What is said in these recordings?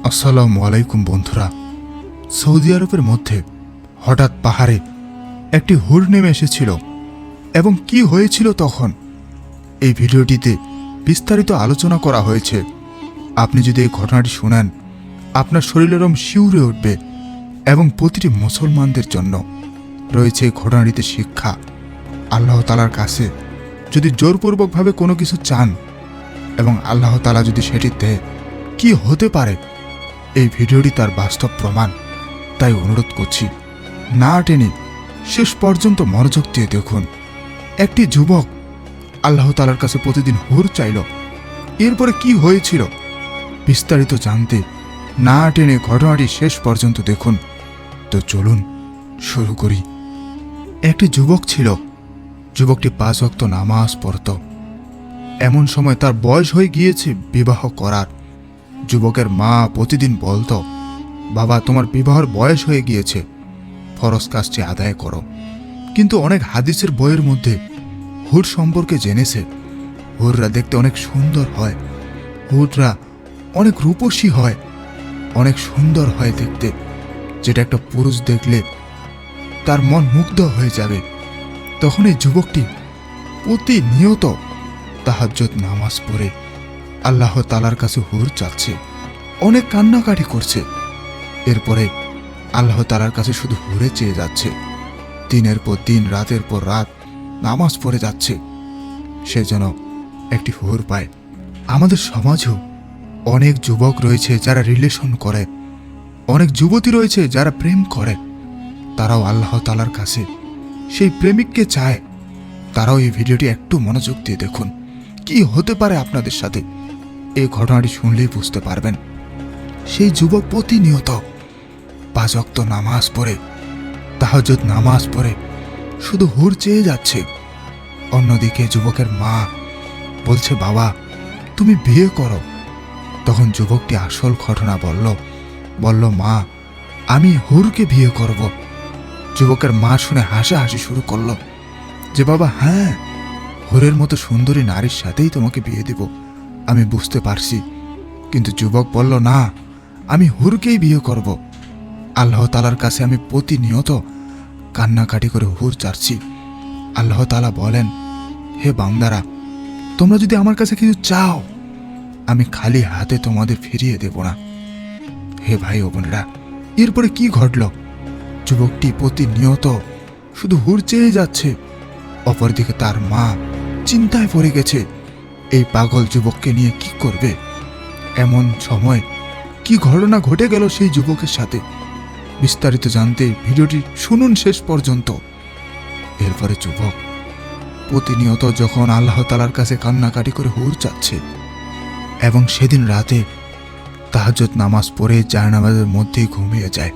আসসালামু আলাইকুম বন্ধুরা। সৌদি আরবের মধ্যে হঠাৎ পাহাড়ে একটি হুর নেমে এসেছিল এবং কি হয়েছিল তখন এই ভিডিওটিতে বিস্তারিত আলোচনা করা হয়েছে। আপনি যদি এই ঘটনাটি শুনেন আপনার শরীরের রোম শিউরে উঠবে এবং প্রতিটি মুসলমানদের জন্য রয়েছে এই ঘটনাটিতে শিক্ষা। আল্লাহ তাআলার কাছে যদি জোরপূর্বকভাবে কোনো কিছু চান এবং আল্লাহ তাআলা যদি সেটি দেয়, কি হতে পারে এই ভিডিওটি তার বাস্তব প্রমাণ। তাই অনুরোধ করছি, না টেনে শেষ পর্যন্ত মনোযোগ দিয়ে দেখুন। একটি যুবক আল্লাহ তাআলার কাছে প্রতিদিন হুর চাইল, এরপরে কি হয়েছিল বিস্তারিত জানতে না টেনে ঘটনাটি শেষ পর্যন্ত দেখুন। তো চলুন শুরু করি। একটি যুবক ছিল, যুবকটি 5 ওয়াক্ত নামাজ পড়ত। এমন সময় তার বয়স হয়ে গিয়েছে বিবাহ করার। যুবকের মা প্রতিদিন বলতো, বাবা তোমার বিবাহের বয়স হয়ে গিয়েছে, ফরজ কাজটি আদায় করো। কিন্তু অনেক হাদিসের বইয়ের মধ্যে হুর সম্পর্কে জেনেছে হুররা দেখতে অনেক সুন্দর হয়, হুররা অনেক রূপসী হয়, অনেক সুন্দর হয় দেখতে, যেটা একটা পুরুষ দেখলে তার মন মুগ্ধ হয়ে যাবে। তখন এই যুবকটি প্রতিনিয়ত তাহাজ্জুদ নামাজ পড়ে আল্লাহ তাআলার কাছে হুর চাচ্ছে, অনেক কান্নাকাটি করছে। এরপরে আল্লাহ তাআলার কাছে শুধু হুরে চেয়ে যাচ্ছে, দিনের পর দিন রাতের পর রাত নামাজ পড়ে যাচ্ছে, সে যেন একটি হুর পায়। আমাদের সমাজেও অনেক যুবক রয়েছে যারা রিলেশন করে, অনেক যুবতী রয়েছে যারা প্রেম করে। তারাও আল্লাহ তাআলার কাছে সেই প্রেমিককে চায়। তারাও এই ভিডিওটি একটু মনোযোগ দিয়ে দেখুন, কি হতে পারে আপনাদের সাথে। এই ঘটনাটি শুনলেই বুঝতে পারবেন। সেই যুবক প্রতিনিয়ত 5 ওয়াক্ত নামাজ পড়ে, তাহাজ্জুদ নামাজ পড়ে শুধু হুর চেয়ে যাচ্ছে। অন্যদিকে যুবকের মা বলছে, বাবা তুমি বিয়ে করো। তখন যুবকটি আসল ঘটনা বলল, মা আমি হুরকে বিয়ে করব। যুবকের মা শুনে হাসাহাসি শুরু করলো যে, বাবা হ্যাঁ, হুরের মতো সুন্দরী নারীর সাথেই তোমাকে বিয়ে দেব, আমি বুঝতে পারছি। কিন্তু যুবক বলল, না, আমি হুরকেই বিয়ে করব। আল্লাহ তাআলার কাছে আমি প্রতিনিয়ত কান্নাকাটি করে হুর চাচ্ছি। আল্লাহ তাআলা বলেন, হে বান্দারা, তোমরা যদি আমার কাছে কিছু চাও আমি খালি হাতে তোমাদের ফিরিয়ে দেব না। হে ভাই ও বোনেরা, এরপরে কি ঘটল? যুবকটি প্রতিনিয়ত শুধু হুর চেয়ে যাচ্ছে। অপরদিকে তার মা চিন্তায় পড়ে গেছে, এই পাগল যুবককে নিয়ে কি করবে। এমন সময় কি ঘটনা ঘটে গেল সেই যুবকের সাথে, বিস্তারিত জানতে ভিডিওটি শুনুন শেষ পর্যন্ত। এরপরে যুবক প্রতিনিয়ত যখন আল্লাহ তাআলার কাছে কান্নাকাটি করে হুর চাচ্ছে এবং সেদিন রাতে তাহাজ্জুদ নামাজ পড়ে জায়নামাজের মধ্যেই ঘুমিয়ে যায়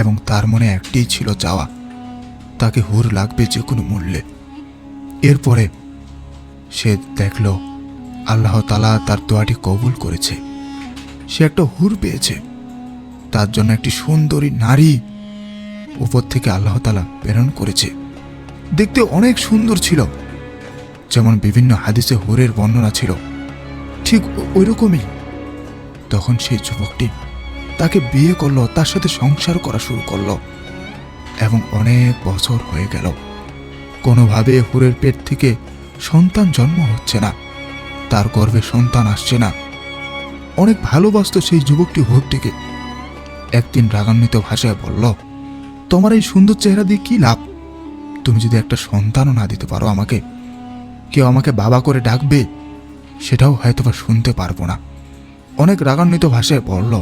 এবং তার মনে একটাই ছিল চাওয়া, তাকে হুর লাগবে যে কোনো মূল্যে। এরপরে সে দেখল আল্লাহ তাআলা তার দোয়াটি কবুল করেছে, সে একটা হুর পেয়েছে। তার জন্য একটি সুন্দরী নারী উপর থেকে আল্লাহ তাআলা প্রেরণ করেছে। দেখতে অনেক সুন্দর ছিল, যেমন বিভিন্ন হাদিসে হুরের বর্ণনা ছিল, ঠিক ওই রকমই। তখন সেই যুবকটি তাকে বিয়ে করলো, তার সাথে সংসার করা শুরু করলো এবং অনেক বছর হয়ে গেল। কোনোভাবে হুরের পেট থেকে সন্তান জন্ম হচ্ছে না, তার গর্ভে সন্তান আসছে না। অনেক ভালোবাসত সেই যুবকটি হুরটিকে। একদিন রাগান্বিত ভাষায় বলল, তোমার এই সুন্দর চেহারা দিয়ে কি লাভ? তুমি যদি একটা সন্তানও না দিতে পারো আমাকে, কেউ আমাকে বাবা করে ডাকবে সেটাও হয়তোবা শুনতে পারবো না। অনেক রাগান্বিত ভাষায় বলল।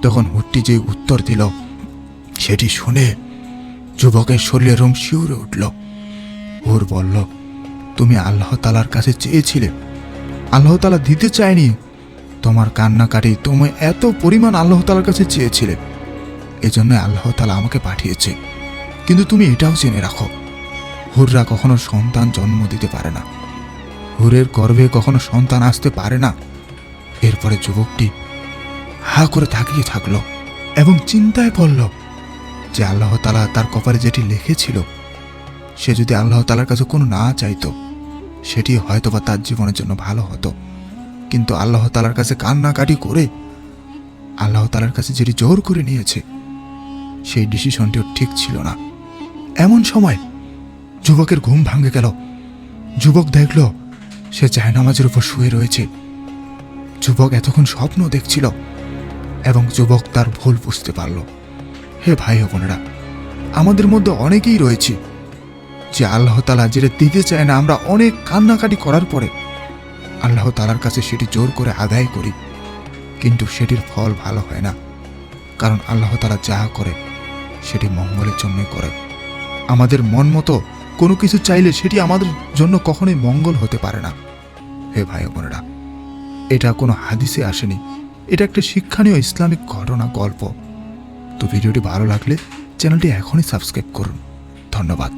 তখন হুরটি যে উত্তর দিল সেটি শুনে যুবকের শরীরে রোম শিউরে উঠল। হুর বলল, তুমি আল্লাহ তাআলার কাছে চেয়েছিলে, আল্লাহ তাআলা দিতে চায়নি। তোমার কান্নাকাটি, তুমি এত পরিমাণ আল্লাহ তাআলার কাছে চেয়েছিলে, এজন্য আল্লাহ তাআলা আমাকে পাঠিয়েছে। কিন্তু তুমি এটাও জেনে রাখো, হুররা কখনো সন্তান জন্ম দিতে পারে না, হুরের গর্ভে কখনো সন্তান আসতে পারে না। এরপরে যুবকটি হা করে তাকিয়ে থাকলো এবং চিন্তায় পড়ল যে আল্লাহ তাআলা তার কপালে যেটি লিখেছিল, সে যদি আল্লাহ তাআলার কাছে কোনো না চাইতো সেটি হয়তোবা তার জীবনের জন্য ভালো হতো। কিন্তু আল্লাহ তাআলার কাছে কান্নাকাটি করে আল্লাহ তাআলার কাছে যেটি জোর করে নিয়েছে সেই ডিসিশনটিও ঠিক ছিল না। এমন সময় যুবকের ঘুম ভাঙে গেল। যুবক দেখল সে জায়নামাজের উপর শুয়ে রয়েছে। যুবক এতক্ষণ স্বপ্ন দেখছিল এবং যুবক তার ভুল বুঝতে পারল। হে ভাই ও বোনেরা, আমাদের মধ্যে অনেকেই রয়েছে যে আল্লাহ তাআলা যেটা দিতে চায় না, আমরা অনেক কান্নাকাটি করার পরে আল্লাহ তাআলার কাছে সেটি জোর করে আদায় করি, কিন্তু সেটির ফল ভালো হয় না। কারণ আল্লাহ তাআলা যা করে সেটি মঙ্গলের জন্যই করে। আমাদের মন মতো কোনো কিছু চাইলে সেটি আমাদের জন্য কখনোই মঙ্গল হতে পারে না। হে ভাই ও বোনেরা, এটা কোনো হাদিসে আসেনি, এটা একটা শিক্ষণীয় ইসলামিক ঘটনা, গল্প। তো ভিডিওটি ভালো লাগলে চ্যানেলটি এখনই সাবস্ক্রাইব করুন। ধন্যবাদ।